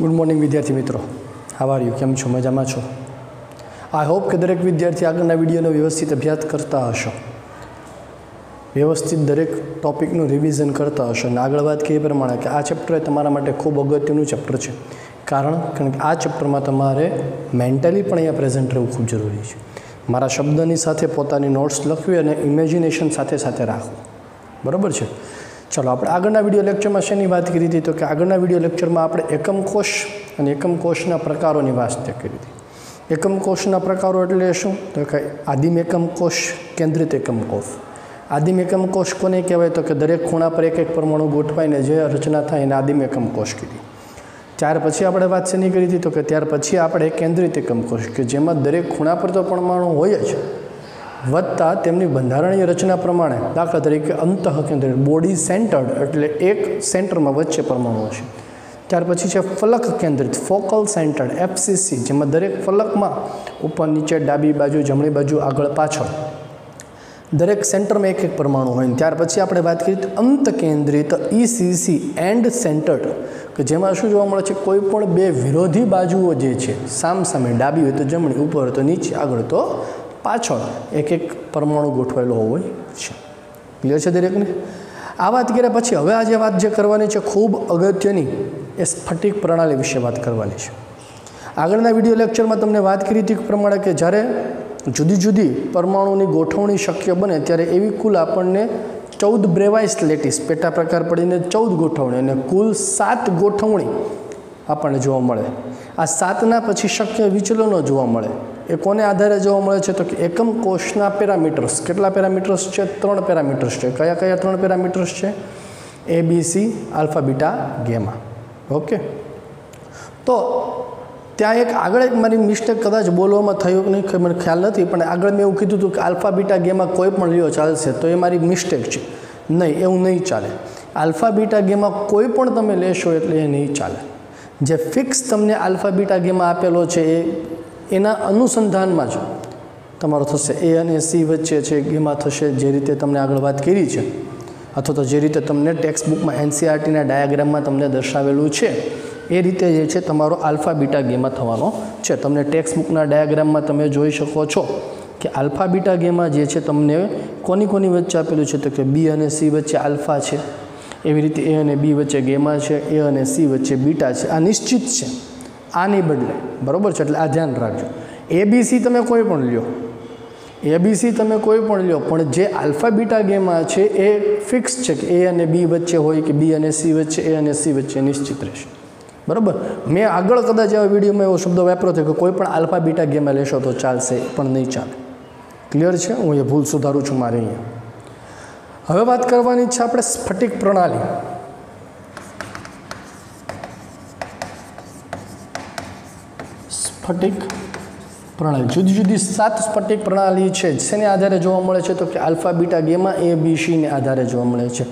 Good morning विद्यार्थी मित्रों, how are you? केम छो? मजामां छो? आई होप कि दरेक विद्यार्थी आगळना विडियोनो व्यवस्थित अभ्यास करता हशो, व्यवस्थित दरेक टॉपिकનું रिविઝન करता हशो અને આગળ વાત કરીએ પ્રમાણે કે આ ચેપ્ટર તમારા માટે ખૂબ અગત્યનું ચેપ્ટર છે. કારણ કે આ ચેપ્ટરમાં તમારે મેન્ટલી પણ અહીંયા પ્રેઝન્ટ રહેવું ખૂબ જરૂરી છે. મારા શબ્દની સાથે પોતાની નોટ્સ લખવી અને ઇમેજિનેશન સાથે સાથે રાખવું, બરાબર છે? ચલો, આપણે આગળના વિડીયો લેક્ચરમાં શેની વાત કરી હતી? તો કે આગળના વિડીયો લેક્ચરમાં આપણે એકમ કોષ અને એકમ કોષના પ્રકારોની વાત કરી હતી. એકમ કોષના પ્રકારો એટલે શું? તો કે આદિમ એકમ કોષ, કેન્દ્રિત એકમ કોષ. આદિમ એકમ કોષ કોને કહેવાય? તો કે દરેક ખૂણા પર એક એક પરમાણુ ગોઠવાઈને જે રચના થાય એને આદિમ એકમ કોષ કીધી. ત્યાર પછી આપણે વાત શેની કરી હતી? તો કે ત્યાર પછી આપણે કેન્દ્રિત એકમ કોષ, કે જેમાં દરેક ખૂણા પર તો પરમાણુ હોય જ, વત્તા તેમની બંધારણીય રચના પ્રમાણે, દાખલા તરીકે અંતઃકેન્દ્રિત, બોડી સેન્ટર્ડ, એટલે એક સેન્ટરમાં વચ્ચે પરમાણુ હશે. ત્યાર પછી છે ફલક કેન્દ્રિત, ફોકલ સેન્ટર્ડ, એફસીસી, જેમાં દરેક ફલકમાં ઉપર નીચે, ડાબી બાજુ, જમણી બાજુ, આગળ પાછળ દરેક સેન્ટરમાં એક એક પરમાણુ હોય. ત્યાર પછી આપણે વાત કરી અંત કેન્દ્રિત, ઈસીસી, એન્ડ સેન્ટર્ડ, કે જેમાં શું જોવા મળે છે? કોઈ પણ બે વિરોધી બાજુઓ જે છે, સામસામે, ડાબી હોય તો જમણી, ઉપર હોય તો નીચે, આગળ તો પાછળ એક એક પરમાણુ ગોઠવાયેલો હોય છે. ક્લિયર છે દરેકને? આ વાત કર્યા પછી હવે આજે વાત જે કરવાની છે ખૂબ અગત્યની, એ સ્ફટિક પ્રણાલી વિશે વાત કરવાની છે. આગળના વિડીયો લેક્ચરમાં તમને વાત કરી હતી પ્રમાણે કે જ્યારે જુદી જુદી પરમાણુની ગોઠવણી શક્ય બને ત્યારે એવી કુલ આપણને 14 બ્રેવાઇસ લેટિસ પેટા પ્રકાર પડીને 14 ગોઠવણી અને કુલ 7 ગોઠવણી આપણને જોવા મળે. આ 7ના પછી શક્ય વિચલનો જોવા મળે. એ કોને આધારે જોવા મળે છે? તો કે એકમ કોષના પેરામીટર્સ. કેટલા પેરામીટર્સ છે? 3 પેરામીટર્સ છે. કયા કયા 3 પેરામીટર્સ છે? A, B, C, alpha, beta, gamma. Okay, તો ત્યાં એક આગળ એક મારી મિસ્ટેક કદાચ બોલવામાં થયું કે નહીં મને ખ્યાલ નથી, પણ આગળ મેં એવું કીધું હતું કે આલ્ફા બીટા ગેમા કોઈ પણ લ્યો ચાલશે, તો એ મારી મિસ્ટેક છે. નહીં, એવું નહીં ચાલે. આલ્ફા બીટા ગેમા કોઈ પણ તમે લેશો એટલે એ નહીં ચાલે. જે ફિક્સ તમને આલ્ફા બીટા ગેમા આપેલો છે એના અનુસંધાનમાં જ તમારો થશે. એ અને સી વચ્ચે છે ગેમા થશે, જે રીતે તમને આગળ વાત કરી છે, અથવા તો જે રીતે તમને ટેક્સ્ટ બુકમાં એનસીઆરટીના ડાયાગ્રામમાં તમને દર્શાવેલું છે એ રીતે જે છે તમારો આલ્ફા બીટા ગેમા થવાનો છે. તમને ટેક્સ્ટ બુકના ડાયાગ્રામમાં તમે જોઈ શકો છો કે આલ્ફા બીટા ગેમા જે છે તમને કોની કોની વચ્ચે આપેલું છે? તો કે બી અને સી વચ્ચે આલ્ફા છે, એવી રીતે એ અને બી વચ્ચે ગેમા છે, એ અને સી વચ્ચે બીટા છે. આ નિશ્ચિત છે, આ નહીં બદલે, બરાબર છે? એટલે આ ધ્યાન રાખજો. એબીસી તમે કોઈ પણ લ્યો, એબીસી તમે કોઈ પણ લ્યો, પણ જે આલ્ફા બીટા ગેમા છે એ ફિક્સ છે કે એ અને બી વચ્ચે હોય કે બી અને સી વચ્ચે, એ અને સી વચ્ચે નિશ્ચિત રહેશે, બરાબર? મેં આગળ કદાચ આ વિડીયોમાં એવો શબ્દ વાપર્યો હતો કે કોઈ પણ આલ્ફા બીટા ગેમા લેશો તો ચાલશે, પણ નહીં ચાલે. ક્લિયર છે? હું એ ભૂલ સુધારું છું મારે અહીંયા. હવે વાત કરવાની છે આપણે સ્ફટિક પ્રણાલી. સ્ફટિક પ્રણાલી જુદી જુદી 7 સ્ફટિક પ્રણાલી છે. શેને આધારે જોવા મળે છે? તો કે આલ્ફા બીટા ગેમા એ બી સીને આધારે જોવા મળે છે.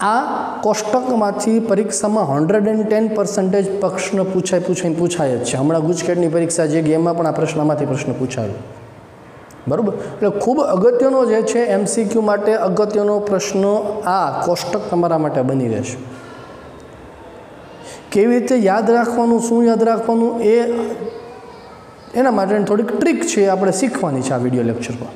આ કોષ્ટકમાંથી પરીક્ષામાં 110% પ્રશ્ન પૂછાય જ છે. હમણાં ગુજકેટની પરીક્ષા જે ગેમમાં પણ આ પ્રશ્નમાંથી પ્રશ્ન પૂછાયો, બરાબર? એટલે ખૂબ અગત્યનો જે છે એમસીક્યુ માટે અગત્યનો પ્રશ્ન આ કોષ્ટક તમારા માટે બની રહેશે. કેવી રીતે યાદ રાખવાનું, શું યાદ રાખવાનું, એના માટેની થોડીક ટ્રીક છે, આપણે શીખવાની છે આ વિડીયો લેક્ચરમાં,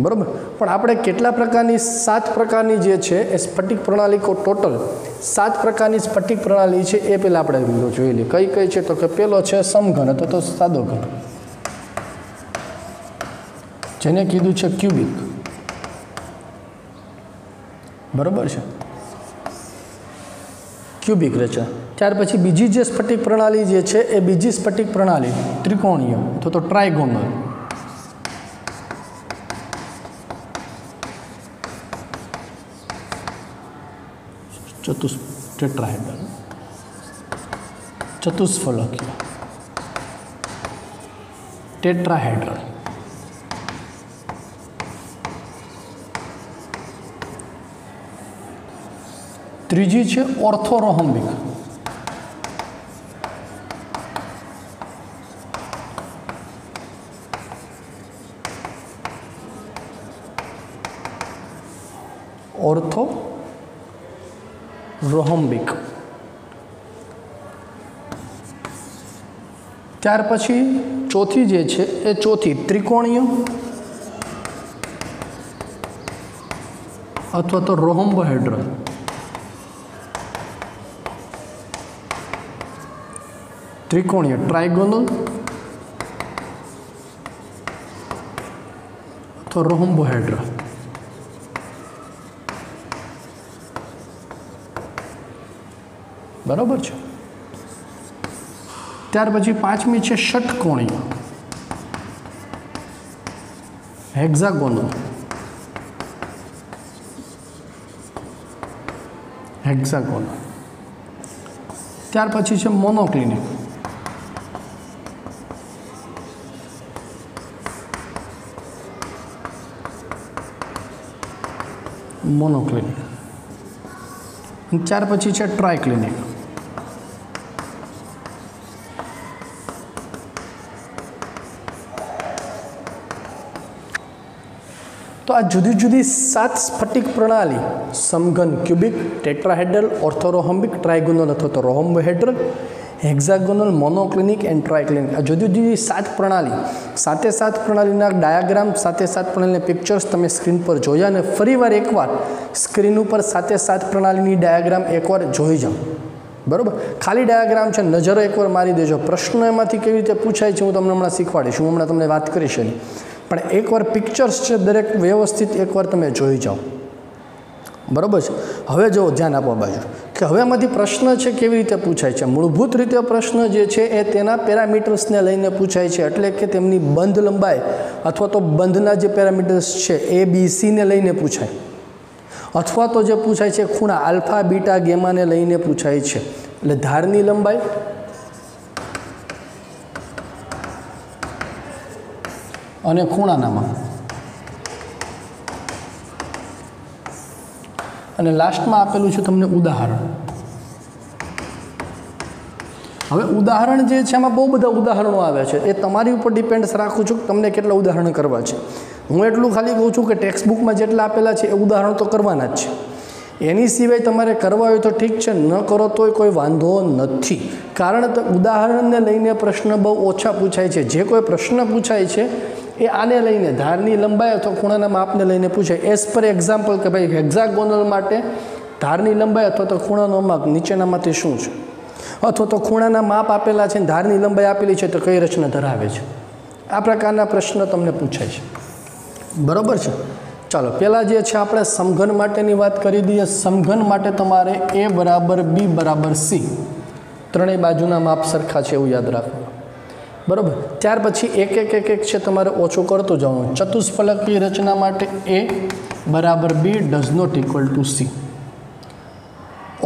બરાબર? પણ આપણે કેટલા પ્રકારની, 7 પ્રકારની જે છે એ સ્ફટિક પ્રણાલી, ટોટલ 7 પ્રકારની સ્ફટિક પ્રણાલી છે એ પહેલાં આપણે જોઈ લઈએ. કઈ કઈ છે? તો કે પહેલો છે સમઘન અથવા તો સાદો ઘન, જેને કીધું છે ક્યુબિક, બરાબર છે? ક્યુબિક રચના. ત્યાર પછી બીજી જે સ્ફટિક પ્રણાલી જે છે એ બીજી સ્ફટિક પ્રણાલી ત્રિકોણીય અથવા તો ટ્રાયગોનલ, ટેટ્રાહેડ્રલ, ચતુષ્ફલકીય, ટેટ્રાહેડ્રલ. ત્રીજી છે ઓર્થોરોહમ્બિક, ઓર્થોરોહમ્બિક. ત્યાર પછી ચોથી જે છે એ ચોથી ત્રિકોણીય અથવા તો રોમ્બોહેડ્રલ, ત્રિકોણીય ટ્રાયગોનલ અથવા રોમ્બોહેડ્રલ. બરાબર છે. ત્યાર પછી પાંચમી છે ષટકોણીય હેક્ઝાગોનલ, હેક્ઝાગોનલ. ત્યાર પછી છે મોનોક્લિનિક, મોનોક્લિનિક. ત્યાર પછી છે ટ્રાયક્લિનિક. તો આ જુદી જુદી 7 સ્ફટિક પ્રણાલી સમઘન ક્યુબિક, ટેટ્રાહેડ્રલ, ઓર્થોરોમ્બિક, ટ્રાયગોનલ અથવા તો રોમ્બોહેડ્રલ, હેક્ઝાગોનલ, મોનોક્લિનિક એન્ડ ટ્રાયક્લિનિક, આ જુદી જુદી 7 પ્રણાલી, 7 પ્રણાલીના ડાયાગ્રામ, 7 પ્રણાલીના પિક્ચર્સ તમે સ્ક્રીન પર જોયા અને ફરીવાર એકવાર સ્ક્રીન ઉપર 7 પ્રણાલીની ડાયાગ્રામ એકવાર જોઈ જાઓ. બરાબર, ખાલી ડાયાગ્રામ છે, નજરો એકવાર મારી દેજો. પ્રશ્ન એમાંથી કેવી રીતે પૂછાય છે હું તમને હમણાં શીખવાડીશ, હું હમણાં તમને વાત કરીશ એની. પણ એકવાર પિક્ચર્સ છે દરેક વ્યવસ્થિત એકવાર તમે જોઈ જાઓ. બરાબર છે. હવે જો ધ્યાન આપવા બાજુ કે હવે આમાંથી પ્રશ્ન છે કેવી રીતે પૂછાય છે. મૂળભૂત રીતે પ્રશ્ન જે છે એ તેના પેરામીટર્સને લઈને પૂછાય છે, એટલે કે તેમની બંધ લંબાઈ અથવા તો બંધના જે પેરામીટર્સ છે ABC ને લઈને પૂછાય, અથવા તો જે પૂછાય છે ખૂણા આલ્ફા, બીટા, ગેમાને લઈને પૂછાય છે. એટલે ધારની લંબાઈ અને ખૂણાના માપ, અને લાસ્ટમાં આપેલું છે તમને ઉદાહરણ. હવે ઉદાહરણ જે છે એમાં બહુ બધા ઉદાહરણો આવે છે, એ તમારી ઉપર ડિપેન્ડ રાખું છું કે તમને કેટલા ઉદાહરણ કરવા છે. હું એટલું ખાલી કહું છું કે ટેક્સ્ટ બુકમાં જેટલા આપેલા છે એ ઉદાહરણ તો કરવાના જ છે. એની સિવાય તમારે કરવા હોય તો ઠીક છે, ન કરો તોય કોઈ વાંધો નથી. કારણ કે ઉદાહરણને લઈને પ્રશ્ન બહુ ઓછા પૂછાય છે. જે કોઈ પ્રશ્ન પૂછાય છે એ આને લઈને, ધારની લંબાઈ અથવા ખૂણાના માપને લઈને પૂછાય. એઝ પર એક્ઝામ્પલ કે ભાઈ હેક્ઝાગોનલ માટે ધારની લંબાઈ અથવા તો ખૂણાનો માપ નીચેનામાંથી શું છે, અથવા તો ખૂણાના માપ આપેલા છે, ધારની લંબાઈ આપેલી છે તો કઈ રચના ધરાવે છે. આ પ્રકારના પ્રશ્ન તમને પૂછાય છે. બરાબર છે. ચાલો પહેલાં જે છે આપણે સમઘન માટેની વાત કરી દઈએ. સમઘન માટે તમારે A બરાબર B બરાબર C, ત્રણેય બાજુના માપ સરખા છે એવું યાદ રાખવાનું. બરાબર. ત્યાર પછી એક છે તમારે ઓછું કરતું જવાનું. ચતુષ્ફલકીય રચના માટે A બરાબર B does not equal to C.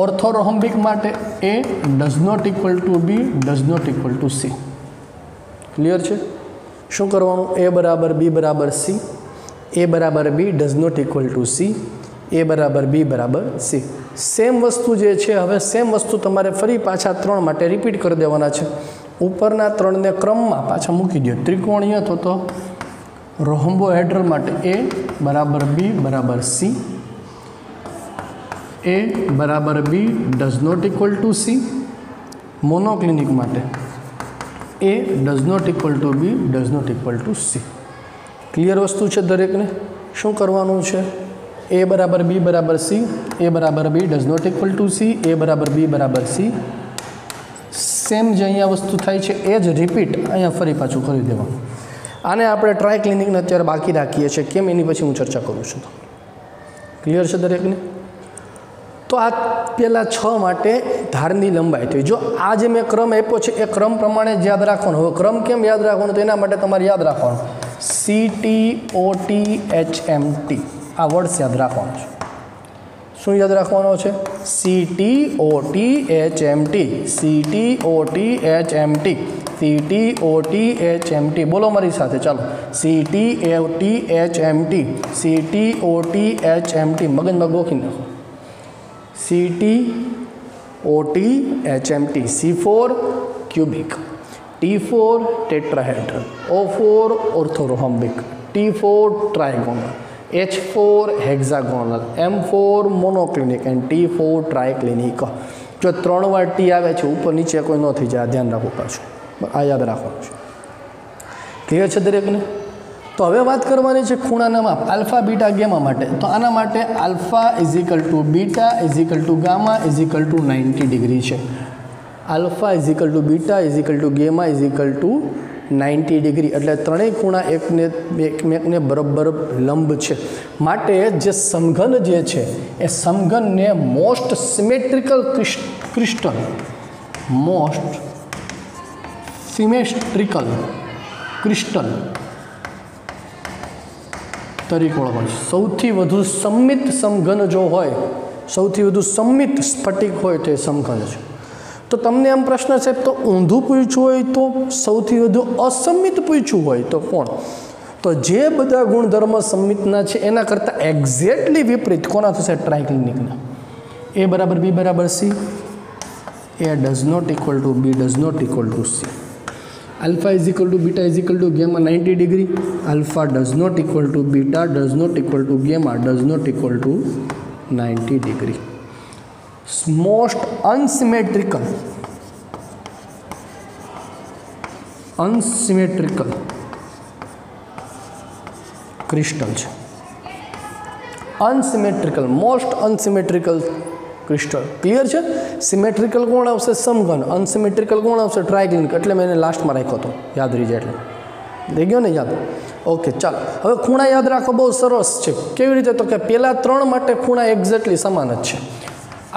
Orthorhombic માટે A does not equal to B does not equal to C. Clear છે? શું કરવાનું? A બરાબર B બરાબર C, A બરાબર B does not equal to C, A બરાબર B બરાબર C. Same વસ્તુ જે છે, હવે સેમ વસ્તુ તમારે ફરી પાછા 3 માટે રિપીટ કરી દેવાના છે. ઉપરના 3ને ક્રમમાં પાછા મૂકી દો. ત્રિકોણીય તો રોમ્બોહેડ્રલ માટે A બરાબર B બરાબર C, A બરાબર B does not equal to C. Monoclinic માટે A does not equal to B does not equal to C. Clear વસ્તુ છે દરેકને? શું કરવાનું છે? A બરાબર B બરાબર C, A બરાબર B does not equal to C, A બરાબર B બરાબર C. સેમ જે અહીંયા વસ્તુ થાય છે એ જ રિપીટ અહીંયા ફરી પાછું કરી દેવાનું. આને આપણે ટ્રાયક્લિનિકને અત્યારે બાકી રાખીએ છીએ. કેમ એની પછી હું ચર્ચા કરું છું. ક્લિયર છે દરેકને? તો આ પહેલાં 6 માટે ધારની લંબાઈ થઈ. જો આ જે મેં ક્રમ આપ્યો છે એ ક્રમ પ્રમાણે જ યાદ રાખવાનો. હવે ક્રમ કેમ યાદ રાખવાનો? તો એના માટે તમારે યાદ રાખવાનું CTOTHMT, આ વર્ડ્સ યાદ રાખવાનો છે. શું યાદ રાખવાનો છે? CTOTHMT, CTOTHMT, CTOTHMT. બોલો મારી સાથે, ચાલો. CTOTHMT, CTOTHMT. મગજમાં ગોખી નાખો. CTOTHMT. C for cubic, T for tetrahedral, O for orthorhombic, T for trigonal, H for hexagonal, M for monoclinic and T for triclinic. જો 3 વાર T આવે છે ઉપર નીચે કોઈ ન થઈ જાય, ધ્યાન રાખવું પાછું. આ યાદ રાખવાનું છે. ક્લિયર છે દરેકને? તો હવે વાત કરવાની છે ખૂણાના માપ આલ્ફા બીટા ગેમા માટે. તો આના માટે alpha is equal to beta is equal to gamma is equal to 90 degree છે. Alpha is equal to beta is equal to gamma is equal to 90 degree. એટલે ત્રણેય ખૂણા એકમેકને બરાબર લંબ છે. માટે જે સમઘન જે છે એ સમઘનને મોસ્ટ સિમેટ્રિકલ ક્રિસ્ટલ તરીકે ઓળખવાનું છે. સૌથી વધુ સમમિત સમઘન જો હોય, સૌથી વધુ સમમિત સ્ફટિક હોય તો એ સમઘન છે. તો તમને આમ પ્રશ્ન છે તો ઊંધું પૂછ્યું હોય તો સૌથી વધુ અસમિત પૂછ્યું હોય તો કોણ? તો જે બધા ગુણધર્મ સમમિતના છે એના કરતાં એક્ઝેક્ટલી વિપરીત કોના થશે? ટ્રાયક્લિનિકના. એ બરાબર બી બરાબર C, A does not equal to B does not equal to C. Alpha is equal to beta is equal to gamma 90 degree. Alpha does not equal to beta does not equal to gamma does not equal to 90 degree. Most unsymmetrical crystal છે. Unsymmetrical, most unsymmetrical crystal. Clear છે? Symmetrical કોણ આવશે? સમઘન. Unsymmetrical કોણ આવશે? ટ્રાયક્લિનિક. એટલે મેં એને લાસ્ટમાં રાખ્યો હતો, યાદ રહી જાય એટલે. થઈ ગયો ને યાદ? ઓકે, ચાલો. હવે ખૂણા યાદ રાખો, બહુ સરસ છે. કેવી રીતે? તો કે પહેલા ત્રણ માટે ખૂણા એક્ઝેક્ટલી સમાન જ છે.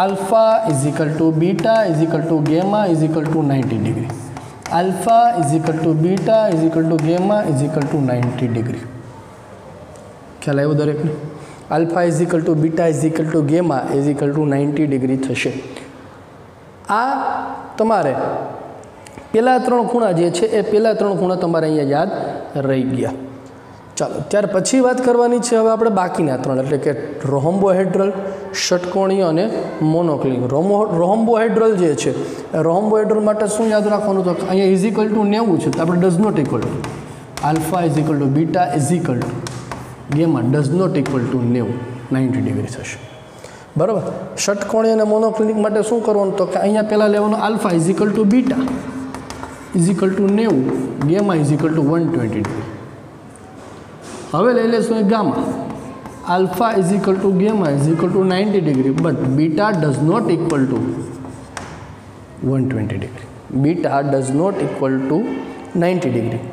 Alpha is equal to beta is equal to gamma is equal to 90 degree. Alpha is equal to beta is equal to gamma is equal to 90 degree. ખ્યાલ આવ્યો દરેકને? Alpha is equal to beta is equal to gamma is equal to 90 degree થશે. આ તમારે પહેલા ત્રણ ખૂણા જે છે એ પહેલા ત્રણ ખૂણા તમારે અહીંયા યાદ રહી ગયા. ચાલો, ત્યાર પછી વાત કરવાની છે હવે આપણે બાકીના ત્રણ, એટલે કે રોહમ્બોહેડ્રલ, ષટકોણીય અને મોનોક્લિનિક. રોહમ્બોહેડ્રલ જે છે રોહમ્બોહેડ્રલ માટે શું યાદ રાખવાનું? તો અહીંયા ઇઝ ઇક્વલ ટુ 90 છે, તો આપણે does not equal to alpha is equal to beta is equal to gamma does not equal to 90 degree થશે. બરાબર. ષટકોણીય અને મોનોક્લિનિક માટે શું કરવાનું? તો કે અહીંયા પહેલાં લેવાનું alpha is equal to beta is equal to 90, gamma is equal to 120 degree. હવે લઈ લેશું એ gamma. Alpha is equal to gamma is equal to 90 degree, but beta does not equal to 120 degree. Beta does not equal to 90 degree.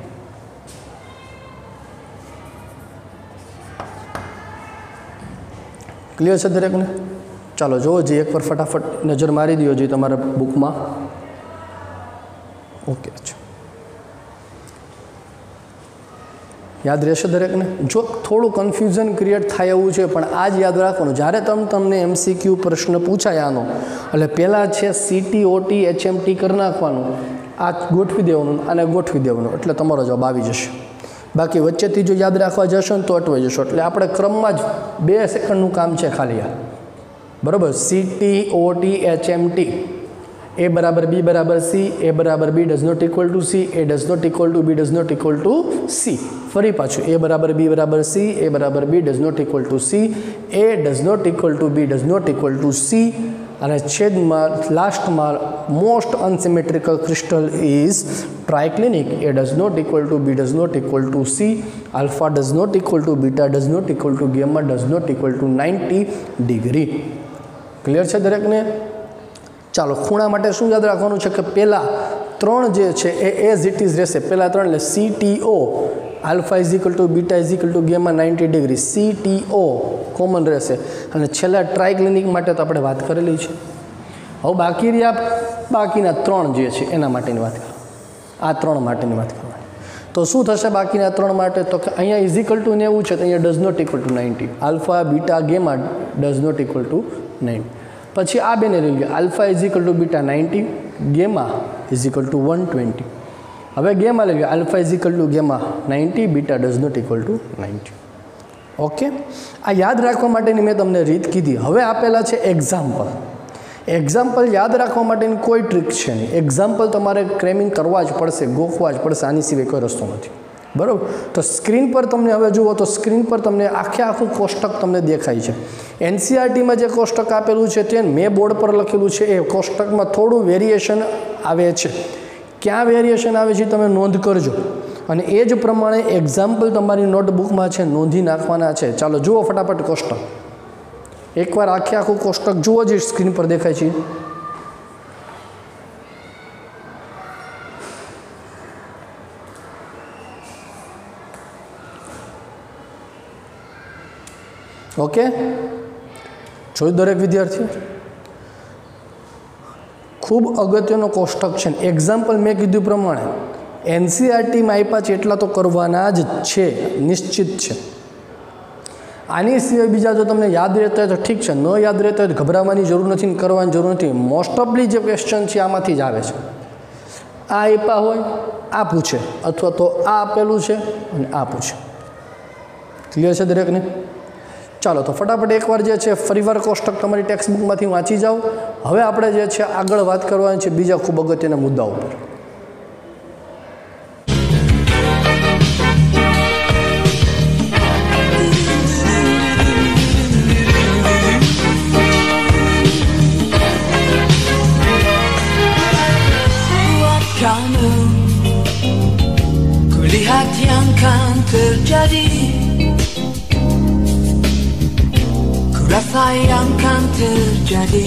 Clear છે દરેકને? ચાલો જુઓ જે એકવાર ફટાફટ નજર મારી દો જે તમારા બુકમાં. ઓકે, અચ્છા, યાદ રહેશે દરેકને? જો થોડું કન્ફ્યુઝન ક્રિએટ થાય એવું છે, પણ આ જ યાદ રાખવાનું. જ્યારે તમને MCQ પ્રશ્ન પૂછાય આનો, એટલે પહેલાં છે CT OT HMT કરી નાખવાનું, આ ગોઠવી દેવાનું, આને ગોઠવી દેવાનું, એટલે તમારો જવાબ આવી જશે. બાકી વચ્ચેથી જો યાદ રાખવા જશો ને તો અટવાઈ જશો. એટલે આપણે ક્રમમાં જ 2 સેકન્ડનું કામ છે ખાલી આ. બરાબર. CT OT HMT. A બરાબર B બરાબર C, A બરાબર B does not equal to C, A does not equal to B does not equal to C. ફરી પાછું A બરાબર B બરાબર C, A બરાબર B does not equal to C, A does not equal to B does not equal to C. અને છેદમાં લાસ્ટમાં most unsymmetrical crystal is triclinic. A does not equal to B does not equal to C, alpha does not equal to beta does not equal to gamma does not equal to 90 degree. Clear છે દરેકને? ચાલો, ખૂણા માટે શું યાદ રાખવાનું છે કે પહેલાં ત્રણ જે છે એ એઝ ઇટ ઇઝ રહેશે. પહેલાં ત્રણ એટલે CTO, alpha is equal to beta is equal to gamma 90 degree, CTO common રહેશે. અને છેલ્લા ટ્રાયક્લિનિક માટે તો આપણે વાત કરેલી છે. હવે બાકી રહ્યા બાકીના ત્રણ જે છે એના માટેની વાત કરો. આ ત્રણ માટેની વાત કરવાની. તો શું થશે બાકીના ત્રણ માટે? તો કે અહીંયા ઇઝ ઇક્વલ ટુ 90 છે, તો અહીંયા does not equal to 90. Alpha beta gamma does not equal to 90. પછી આ બેને લઈ ગયા. Alpha is equal to beta 90, gamma is equal to 120. હવે ગેમા લઈ ગયા. Alpha is equal to gamma 90, beta does not equal to 90. Okay, આ યાદ રાખવા માટેની મેં તમને રીત કીધી. હવે આપેલા છે એક્ઝામ્પલ. એક્ઝામ્પલ યાદ રાખવા માટેની કોઈ ટ્રીક છે નહીં. એક્ઝામ્પલ તમારે ક્રેમિંગ કરવા જ પડશે, ગોખવા જ પડશે, આની સિવાય કોઈ રસ્તો નથી. બરાબર. તો સ્ક્રીન પર તમને હવે જુઓ તો સ્ક્રીન પર તમને આખું કોષ્ટક તમને દેખાય છે. NCERTમાં જે કોષ્ટક આપેલું છે તે મેં બોર્ડ પર લખેલું છે એ કોષ્ટકમાં થોડું વેરિએશન આવે છે. क्या वेरिएशन आवे छे तमे नोंध करजो અને એ જ પ્રમાણે એક્ઝામ્પલ તમારી નોટબુકમાં છે, નોંધી નાખવાના છે। ચાલો જુઓ ફટાફટ કોષ્ટક, એકવાર આખે આખું કોષ્ટક જુઓ જે સ્ક્રીન પર દેખાય છે। ओके, જોયું દરેક વિદ્યાર્થી? ખૂબ અગત્યનો કોષ્ટક છે। એક્ઝામ્પલ મેં કીધું પ્રમાણે એનસીઈઆરટીમાં આપ્યા છે એટલા તો કરવાના જ છે, નિશ્ચિત છે। આની સિવાય બીજા જો તમને યાદ રહેતા હોય તો ઠીક છે, ન યાદ રહેતા હોય તો ગભરાવાની જરૂર નથી ને કરવાની જરૂર નથી। મોસ્ટ ઓફલી જે ક્વેશ્ચન છે આમાંથી જ આવે છે। આ આપ્યા હોય આ પૂછે, અથવા તો આ આપેલું છે અને આ પૂછે। ક્લિયર છે દરેકને? ચાલો તો ફટાફટ એકવાર જે છે ફરીવાર કોષ્ટક તમારી ટેક્સ્ટ બુકમાંથી વાંચી જાઓ। હવે આપણે જે છે આગળ વાત કરવાની છે બીજા ખૂબ અગત્યના મુદ્દાઓ પર। Kulihat yang kan terjadi, rasa yang kan terjadi,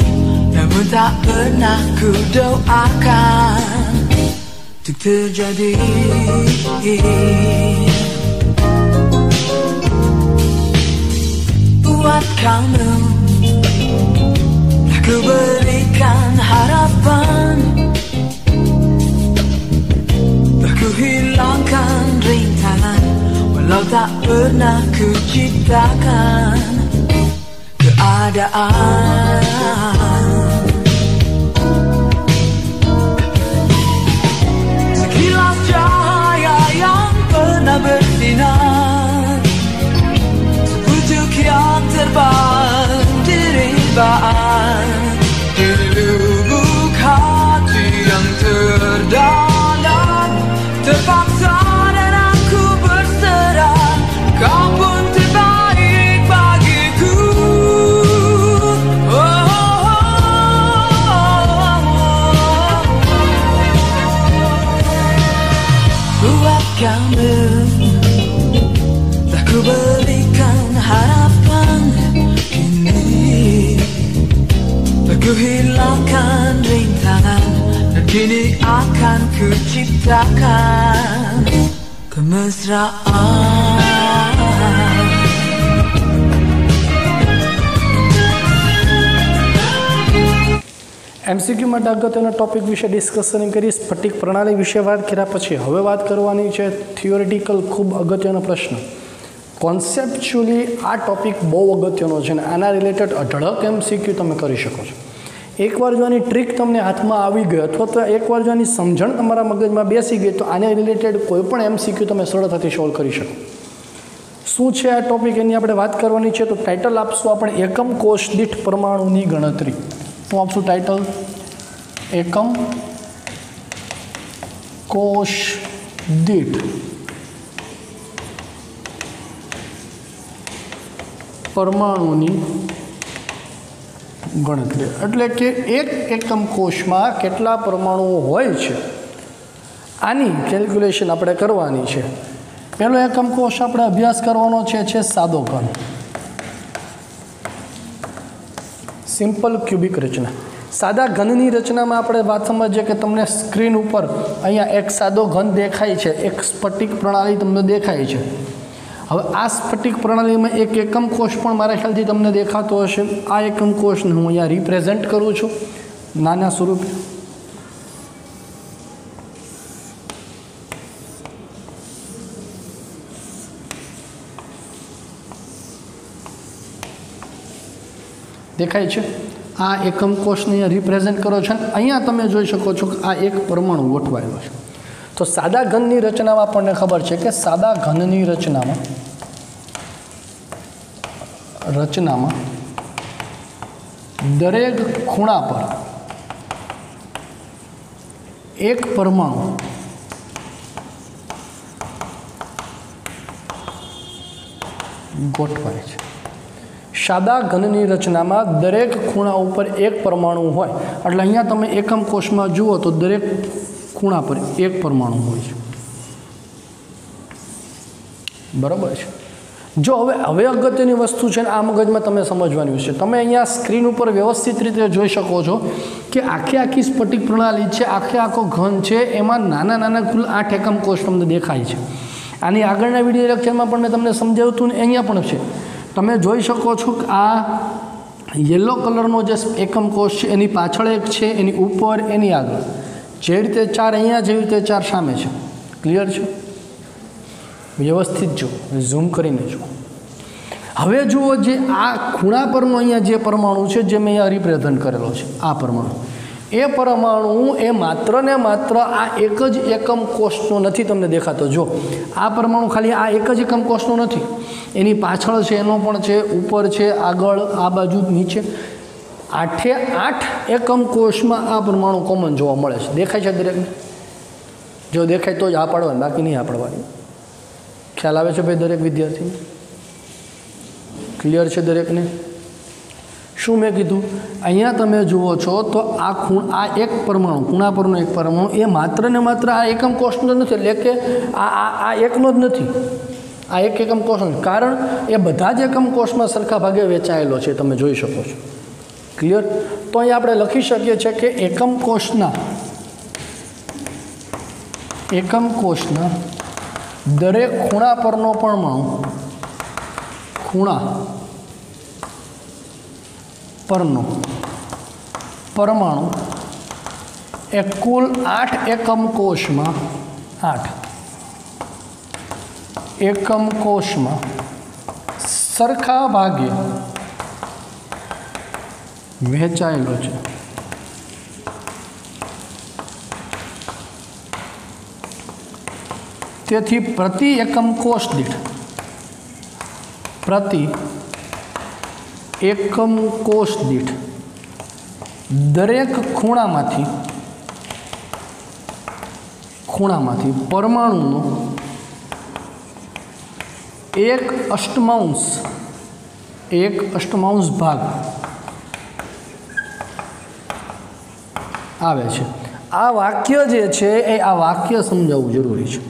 namun tak pernah ku doakan untuk terjadi. Buat kamu aku berikan harapan, aku hilangkan rintangan, walau tak pernah ku ciptakan keadaan. Sekilas cahaya yang pernah bersinar, sepucuk yang terbang di ribaan, di lubuk hati yang terdalam, terpaksa dan aku berserah, kau pun terbaik bagiku. Buat kamu telah ku berikan harapan, kini telah ku hilangkan rintangan, dan kini akan ku ciptakan kemesraan. MCQ માટે અગત્યના topic વિશે discussion કરી, સ્ફટિક પ્રણાલી વિશે વાત કર્યા પછી હવે વાત કરવાની છે થિયોરિટિકલ ખૂબ અગત્યનો પ્રશ્ન। કોન્સેપ્ચ્યુઅલી આ ટોપિક બહુ અગત્યનો છે અને આના રિલેટેડ અઢળક એમસીક્યુ તમે કરી શકો છો। એકવાર જો આની ટ્રીક તમને હાથમાં આવી ગઈ અથવા તો એકવાર જો આની સમજણ તમારા મગજમાં બેસી ગઈ તો આને રિલેટેડ કોઈ પણ એમસીક્યુ તમે સરળતાથી સોલ્વ કરી શકો। શું છે આ ટોપિક એની આપણે વાત કરવાની છે। તો ટાઇટલ આપશું આપણે એકમ કોષ દીઠ પરમાણુની ગણતરી। શું આપશું ટાઇટલ? એકમ કોષ દીઠ પરમાણુની ગણતરી, એટલે કે એક એકમ કોષમાં કેટલા પરમાણુઓ હોય છે આની કેલ્ક્યુલેશન આપણે કરવાની છે। પહેલો એકમ કોષ આપણે અભ્યાસ કરવાનો છે સાદો ઘન, સિમ્પલ ક્યુબિક રચના। સાદા ઘનની રચનામાં આપણે વાત સમજીએ કે તમને સ્ક્રીન ઉપર અહીંયા એક સાદો ઘન દેખાય છે, એક સ્ફટિક પ્રણાલી તમને દેખાય છે। હવે આ સ્ફટિક પ્રણાલીમાં એક એકમ કોષ પણ મારા ખ્યાલથી તમને દેખાતો હશે। આ એકમ કોષને હું અહીંયા રિપ્રેઝેન્ટ કરું છું નાના સ્વરૂપે। દેખાય છે? આ એકમ કોષને અહીંયા રિપ્રેઝેન્ટ કરો છો। અહીંયા તમે જોઈ શકો છો કે આ એક પરમાણુ ગોઠવાયેલો છે। તો સાદા ઘનની રચનામાં આપણને ખબર છે કે સાદા ઘનની રચનામાં દરેક ખૂણા પર એક પરમાણુ ગોઠવાય છે। સાદા ઘનની રચનામાં દરેક ખૂણા ઉપર એક પરમાણુ હોય, એટલે અહીંયા તમે એકમ કોષમાં જુઓ તો દરેક ખૂણા પર એક પરમાણુ હોય છે, બરાબર છે। જો હવે અગત્યની વસ્તુ છે ને આ મગજમાં તમે સમજવાની છે। તમે અહીંયા સ્ક્રીન ઉપર વ્યવસ્થિત રીતે જોઈ શકો છો કે આખી સ્ફટિક પ્રણાલી છે, આખો ઘન છે, એમાં નાના કુલ 8 એકમ કોષ તમને દેખાય છે। આની આગળના વિડીયો લેક્ચરમાં પણ મેં તમને સમજાવ્યું હતું ને અહીંયા પણ છે। તમે જોઈ શકો છો કે આ યલો કલરનો જે એકમ કોષ છે એની પાછળ એક છે, એની ઉપર, એની આગળ, જે રીતે 4 અહીંયા, જેવી રીતે 4 સામે છે। ક્લિયર છે? વ્યવસ્થિત જુઓ, ઝૂમ કરીને જુઓ। હવે જુઓ, જે આ ખૂણા પરનો અહીંયા જે પરમાણુ છે, જે મેં અહીંયા રિપ્રેઝન્ટ કરેલો છે, આ પરમાણુ, એ પરમાણુ એ માત્ર ને માત્ર આ એક જ એકમ કોષનો નથી તમને દેખાતો। જો આ પરમાણુ ખાલી આ એક જ એકમ કોષનો નથી, એની પાછળ છે, એનો પણ છે, ઉપર છે, આગળ, આ બાજુ, નીચે, 8 એકમ કોષમાં આ પરમાણુ કોમન જોવા મળે છે। દેખાય છે દરેકને? જો દેખાય તો જ આ પાડવાની, બાકી નહીં આ પાડવાની। ખ્યાલ આવે છે ભાઈ દરેક વિદ્યાર્થીને? ક્લિયર છે દરેકને? શું મેં કીધું? અહીંયા તમે જુઓ છો તો આ એક પરમાણુ, ખૂણા પરનો એક પરમાણુ, એ માત્ર ને માત્ર આ એકમ કોષનો નથી, એટલે કે આ એકનો જ નથી, આ એક એકમ કોષ નથી, કારણ એ બધા જ એકમ કોષમાં સરખા ભાગે વેચાયેલો છે, તમે જોઈ શકો છો। ક્લિયર? તો અહીંયા આપણે લખી શકીએ છીએ કે એકમ કોષના દરેક ખૂણા પરનો પરમાણુ એ કુલ 8 એકમ કોષમાં સરખા ભાગે વહેંચાયેલો છે। તેથી પ્રતિ એકમ કોષ દીઠ દરેક ખૂણામાંથી પરમાણુનો 1/8 ભાગ આવે છે। આ વાક્ય જે છે એ આ વાક્ય સમજાવવું જરૂરી છે।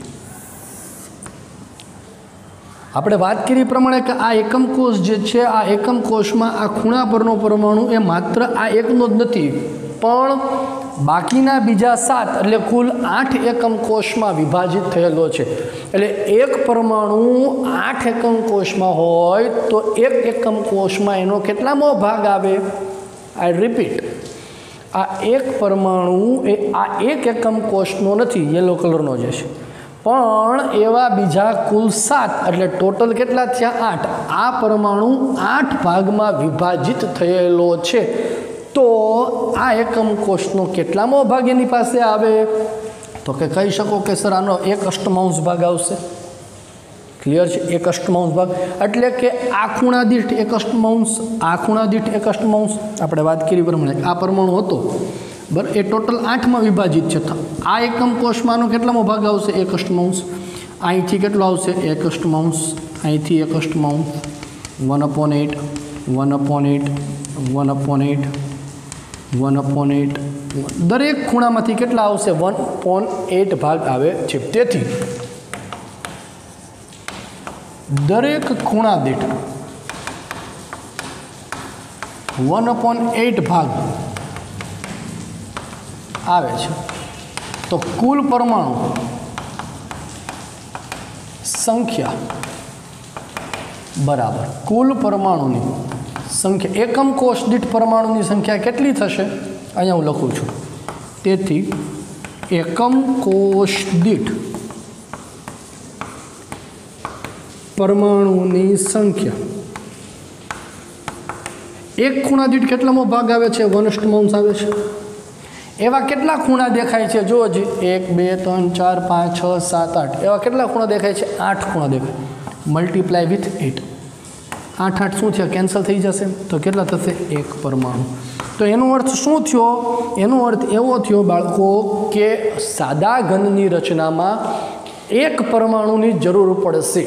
આપણે વાત કરી પ્રમાણે કે આ એકમ કોષ જે છે, આ એકમ કોષમાં આ ખૂણા પરનો પરમાણુ એ માત્ર આ એકનો જ નથી, પણ બાકીના બીજા 7 એટલે કુલ 8 એકમ કોષમાં વિભાજિત થયેલો છે। એટલે એક પરમાણુ 8 એકમ કોષમાં હોય તો એક એકમ કોષમાં એનો કેટલામો ભાગ આવે? આઈ રિપીટ, આ એક પરમાણુ એ આ એક એકમ કોષનો નથી, યલો કલરનો જે છે, પણ એવા બીજા કુલ 7 એટલે ટોટલ કેટલા થયા? 8। આ પરમાણુ 8 ભાગમાં વિભાજિત થયેલો છે, તો આ એકમ કોષનો કેટલામો ભાગ એની પાસે આવે? તો કે કહી શકો કે સર આનો 1/8 ભાગ આવશે। ક્લિયર છે? 1/8 ભાગ એટલે કે આ ખૂણા દીઠ 1/8, આ ખૂણા દીઠ 1/8। આપણે વાત કરી પ્રમાણે આ પરમાણુ હતો, બરાબર, એ ટોટલ 8માં વિભાજિત છે, આ એકમ કોષમાંનો કેટલામો ભાગ આવશે? 1/8। અહીંથી કેટલો આવશે? 1/8, અહીંથી 1/8, 1/8, 1/8, 1/8, 1/8, દરેક ખૂણામાંથી કેટલા આવશે? 1/8 ભાગ આવે છે। તેથી દરેક ખૂણા દીઠ 1/8 ભાગ આવે છે, તો કુલ પરમાણુ સંખ્યા બરાબર કુલ પરમાણુની સંખ્યા, એકમ કોષ દીઠ પરમાણુની સંખ્યા કેટલી થશે? અહીંયા હું લખું છું। તેથી એકમ કોષ દીઠ પરમાણુની સંખ્યા એક ખૂણા દીઠ કેટલામો ભાગ આવે છે? 1/8 આવે છે। એવા કેટલા ખૂણા દેખાય છે? જો હજી 1 2 3 4 5 6 7 8 એવા કેટલા ખૂણા દેખાય છે? 8 ખૂણા દેખાય। મલ્ટીપ્લાય વિથ 8, 8 8 શું થયા? કેન્સલ થઈ જશે, તો કેટલા થશે? 1 પરમાણુ। તો એનો અર્થ શું થયો? એનો અર્થ એવો થયો બાળકો કે સાદા ઘનની રચનામાં એક પરમાણુની જરૂર પડશે।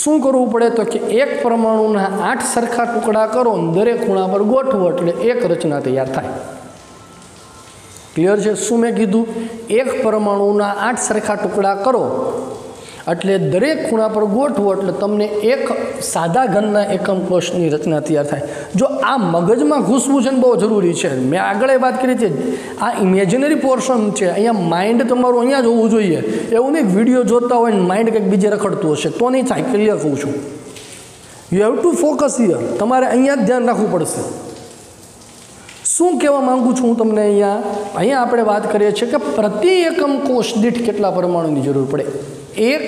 શું કરવું પડે? તો કે એક પરમાણુના 8 સરખા ટુકડા કરો, દરેક ખૂણા પર ગોઠવો, એટલે એક રચના તૈયાર થાય। ક્લિયર છે? શું મેં કીધું? એક પરમાણુના 8 સરખા ટુકડા કરો એટલે દરેક ખૂણા પર ગોઠવો એટલે તમને એક સાદા ઘનના એકમ કોષની રચના તૈયાર થાય. જો આ મગજમાં ઘૂસવું છે ને બહુ જરૂરી છે. મેં આગળ વાત કરી છે, આ ઇમેજિનરી પોર્શન છે. અહીંયા માઇન્ડ તમારું અહીંયા જ હોવું જોઈએ. એવું નહીં વિડીયો જોતા હોય ને માઇન્ડ કંઈક બીજે રખડતું હશે તો નહીં થાય. ક્લિયર કહું છું. You have to focus here. તમારે અહીંયા જ ધ્યાન રાખવું પડશે. શું કહેવા માંગુ છું હું તમને? અહીંયા આપણે વાત કરીએ છીએ કે પ્રતિ એકમ કોષ દીઠ કેટલા પરમાણુની જરૂર પડે. એક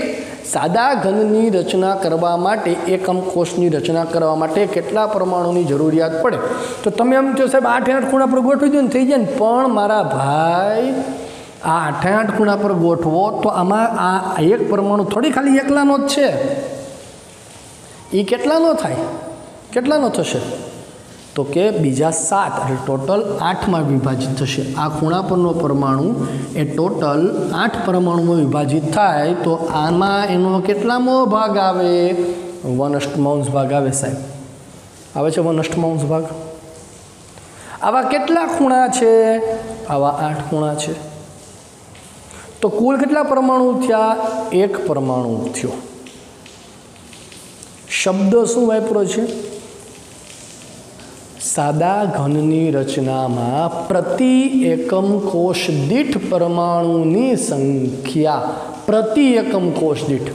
સાદા ઘનની રચના કરવા માટે, એકમ કોષની રચના કરવા માટે કેટલા પરમાણુની જરૂરિયાત પડે. તો તમે એમ કહો સાહેબ 8 ખૂણા પર ગોઠવી દો ને થઈ જાય ને. પણ મારા ભાઈ આ 8 ખૂણા પર ગોઠવો તો આમાં આ એક પરમાણુ થોડી ખાલી એકલાનો જ છે. એ કેટલાનો થાય? કેટલાનો થશે? તો કે બીજા 7 એટલે ટોટલ 8માં વિભાજિત થશે. આ ખૂણા પરનો પરમાણુ એ ટોટલ 8 પરમાણુમાં વિભાજિત થાય તો આમાં એનો કેટલામો ભાગ આવે? 1/8 ભાગ આવે સાહેબ. આવે છે 1/8 ભાગ. આવા કેટલા ખૂણા છે? આવા 8 ખૂણા છે. તો કુલ કેટલા પરમાણુ થયા? 1 પરમાણુ થયો. શબ્દ શું વાપરો છે? સાદા ઘનની રચનામાં પ્રતિ એકમ કોષ દીઠ પરમાણુની સંખ્યા. પ્રતિ એકમ કોષ દીઠ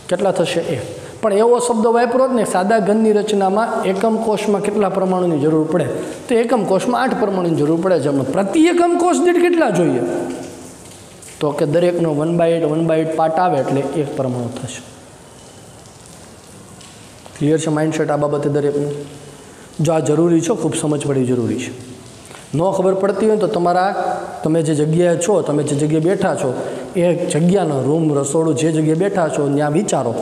કેટલા થશે? એ પણ એવો શબ્દ વાપરો જ ને, સાદા ઘનની રચનામાં એકમ કોષમાં કેટલા પરમાણુની જરૂર પડે? તો એકમ કોષમાં 8 પરમાણુની જરૂર પડે છે. પ્રતિ એકમ કોષ દીઠ કેટલા જોઈએ? તો કે દરેકનો 1/8 પાર્ટ આવે એટલે 1 પરમાણુ થશે. ક્લિયર છે માઇન્ડસેટ આ બાબતે દરેકનું? જો આ જરૂરી છે, ખૂબ સમજ પડવી જરૂરી છે. ન ખબર પડતી હોય તો તમે જે જગ્યાએ છો, તમે જે જગ્યાએ બેઠા છો એ જગ્યાનો રૂમ, રસોડું, જે જગ્યાએ બેઠા છો ત્યાં વિચારો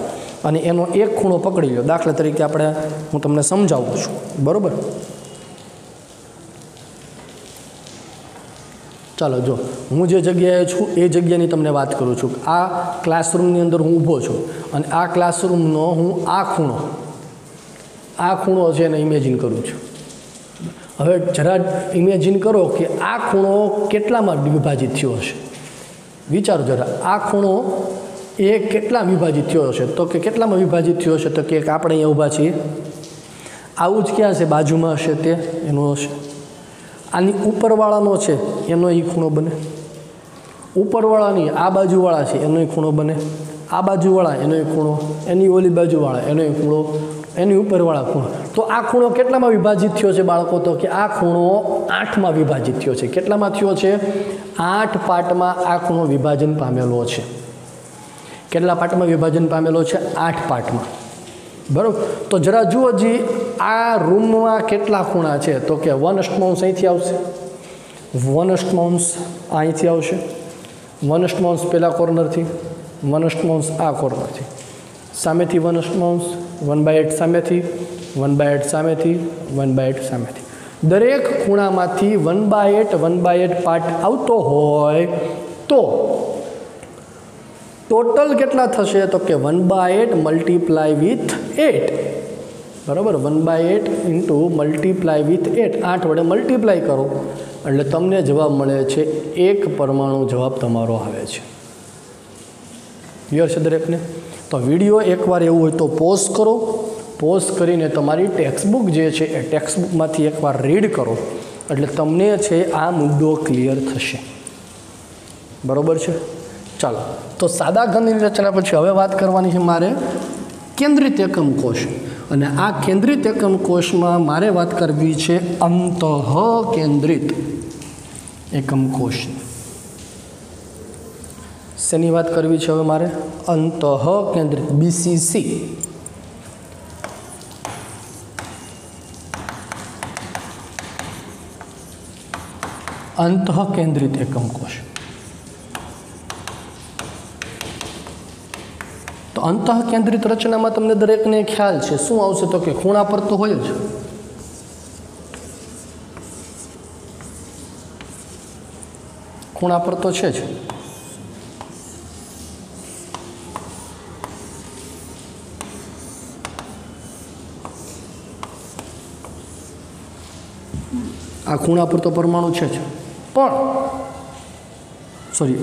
અને એનો એક ખૂણો પકડી લો. દાખલા તરીકે હું તમને સમજાવું છું, બરાબર? ચાલો, જો હું જે જગ્યાએ છું એ જગ્યાની તમને વાત કરું છું. આ ક્લાસરૂમની અંદર હું ઊભો છું અને આ ક્લાસરૂમનો હું આ ખૂણો છે એને ઇમેજિન કરું છું. હવે જરા ઇમેજિન કરો કે આ ખૂણો કેટલામાં વિભાજિત થયો હશે? વિચારો જરા. આ ખૂણો એ કેટલા વિભાજિત થયો હશે? તો કે કેટલામાં વિભાજિત થયો હશે? તો કે આપણે અહીંયા ઊભા છીએ, આવું જ ક્યાં છે? બાજુમાં હશે તે એનો હશે. આની ઉપરવાળાનો છે એનો એ ખૂણો બને. ઉપરવાળાની આ બાજુવાળા છે એનો ખૂણો બને. આ બાજુવાળા એનો ખૂણો, એની ઓલી બાજુવાળા એનો ખૂણો, એની ઉપરવાળા ખૂણો. તો આ ખૂણો કેટલામાં વિભાજિત થયો છે બાળકો? તો કે આ ખૂણો 8માં વિભાજિત થયો છે. કેટલામાં થયો છે? 8 પાર્ટમાં આ ખૂણો વિભાજન પામેલો છે. કેટલા પાર્ટમાં વિભાજન પામેલો છે? 8 પાર્ટમાં. બરાબર? તો જરા જુઓ જી, આ રૂમમાં કેટલા ખૂણા છે? તો કે 1/8 અહીંથી આવશે, 1/8 અહીંથી આવશે, 1/8 પેલા કોર્નરથી, 1/8 આ કોર્નરથી, સામેથી 1/8, 1/8 સામેથી, 1/8 સામેથી, 1/8 સામેથી. દરેક ખૂણામાંથી 1/8 પાર્ટ આવતો હોય તો ટોટલ કેટલા થશે? તો કે 1/8 મલ્ટીપ્લાય વિથ 8. બરાબર? 1/8 ઇન્ટુ મલ્ટીપ્લાય વિથ 8. 8 વડે મલ્ટીપ્લાય કરો એટલે તમને જવાબ મળે છે 1 પરમાણુ. જવાબ તમારો આવે છે. ક્લિયર છે દરેકને? તો વિડીયો એકવાર એવું હોય તો પોઝ કરો. પોઝ કરીને તમારી ટેક્સ્ટબુક જે છે એ ટેક્સ્ટબુકમાંથી એકવાર રીડ કરો એટલે તમને છે આ મુદ્દો ક્લિયર થશે. બરાબર છે? ચાલો, તો સાદા ઘનની રચના પછી હવે વાત કરવાની છે મારે કેન્દ્રિત એકમ કોષ. અને આ કેન્દ્રિત એકમ કોષમાં મારે વાત કરવી છે અંતઃકેન્દ્રિત એકમ કોષ. શેની વાત કરવી છે હવે મારે? અંતઃકેન્દ્રિત, BCC. અંતઃકેન્દ્રિત એકમ કોષ. તો અંતઃકેન્દ્રિત રચનામાં તમને દરેકને ખ્યાલ છે શું આવશે? તો કે ખૂણા પર તો હોય જ. ખૂણા પર તો છે જ. આ ખૂણા પર તો પરમાણુ છે જ. પણ સોરી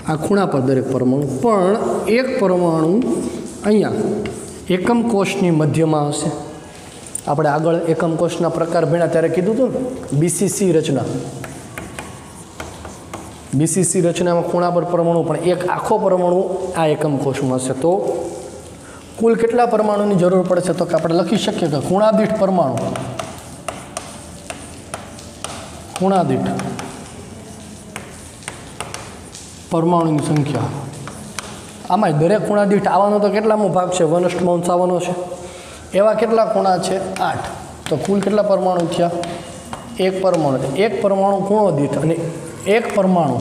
આ ખૂણા પર દરેક પરમાણુ, પણ એક પરમાણુ અહીંયા એકમ કોષની મધ્યમાં હશે. આપણે આગળ એકમ કોષના પ્રકાર ભણ્યા ત્યારે કીધું હતું ને, બીસીસી રચના. બીસીસી રચનામાં ખૂણા પર પરમાણુ, પણ એક આખો પરમાણુ આ એકમ કોષમાં હશે. તો કુલ કેટલા પરમાણુની જરૂર પડશે? તો કે આપણે લખી શકીએ કે ખૂણા દીઠ પરમાણુ, ખૂણા દીઠ પરમાણુની સંખ્યા. આમાં દરેક ખૂણા દીઠ આવવાનો તો કેટલામો ભાગ છે? 1/1 આવવાનો છે. એવા કેટલા ખૂણા છે? 8. તો કુલ કેટલા પરમાણુ થયા? એક પરમાણુ. એક પરમાણુ ખૂણો દીઠ, અને એક પરમાણુ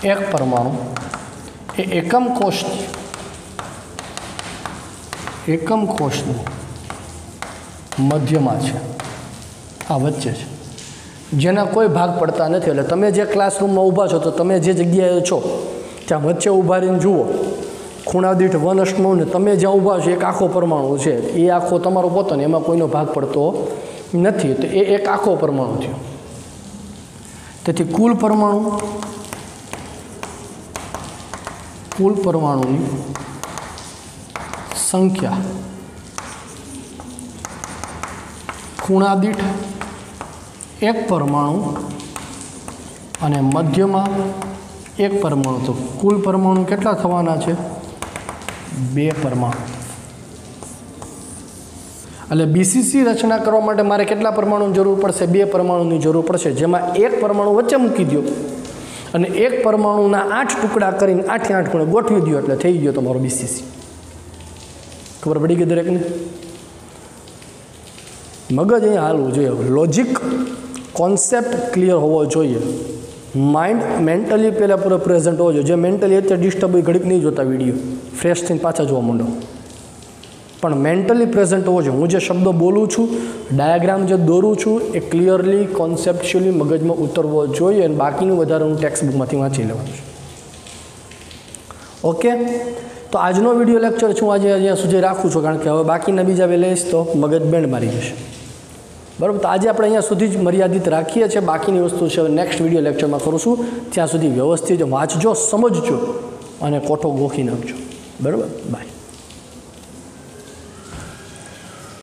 એ એકમ કોષની મધ્યમાં છે, આ વચ્ચે છે, જેના કોઈ ભાગ પડતા નથી. એટલે તમે જે ક્લાસરૂમમાં ઊભા છો, તો તમે જે જગ્યાએ છો ત્યાં વચ્ચે ઊભા રહીને જુઓ, ખૂણા દીઠ 1/9 ને તમે જ્યાં ઊભા છો એક આખો પરમાણુ છે, એ આખો તમારો પોતાનો, એમાં કોઈનો ભાગ પડતો નથી. તો એ એક આખો પરમાણુ થયો. તેથી કુલ પરમાણુની સંખ્યા ખૂણા દીઠ એક પરમાણુ અને મધ્યમાં એક પરમાણુ. તો કુલ પરમાણુ કેટલા થવાના છે? 2 પરમાણુ. એટલે બીસીસી રચના કરવા માટે મારે કેટલા પરમાણુની જરૂર પડશે? 2 પરમાણુની જરૂર પડશે, જેમાં એક પરમાણુ વચ્ચે મૂકી દો અને એક પરમાણુના 8 ટુકડા કરીને 8 ખૂણે ગોઠવી દો, એટલે થઈ ગયો તમારો બીસીસી. ખબર પડી ગઈ દરેકને? મગજ અહીંયા હાલવું જોઈએ, લોજિક કોન્સેપ્ટ ક્લિયર હોવો જોઈએ, માઇન્ડ મેન્ટલી પહેલાં પૂરો પ્રેઝન્ટ હોવો જોઈએ. જે મેન્ટલી અત્યારે ડિસ્ટર્બ હોય ઘડીક નહીં જોતા વિડીયો, ફ્રેશ થઈને પાછા જોવા માંડો, પણ મેન્ટલી પ્રેઝન્ટ હોવો જોઈએ. હું જે શબ્દો બોલું છું, ડાયાગ્રામ જે દોરું છું, એ ક્લિયરલી કોન્સેપ્ચ્યુઅલી મગજમાં ઉતરવો જોઈએ, અને બાકીનું વધારે હું ટેક્સ્ટ બુકમાંથી વાંચી લેવાનું છે. ઓકે, તો આજનો વિડીયો લેક્ચર છું આજે અહીંયા સુધી રાખું છું, કારણ કે હવે બાકીના બીજા બે લઈશ તો મગજ બેન્ડ મારી જશે. બરાબર, તો આજે આપણે અહીંયા સુધી જ મર્યાદિત રાખીએ છીએ. બાકીની વસ્તુ છે નેક્સ્ટ વિડીયો લેક્ચરમાં કરું છું. ત્યાં સુધી વ્યવસ્થિત વાંચજો, સમજજો અને કોઠો ગોખી નાખજો. બરાબર, બાય.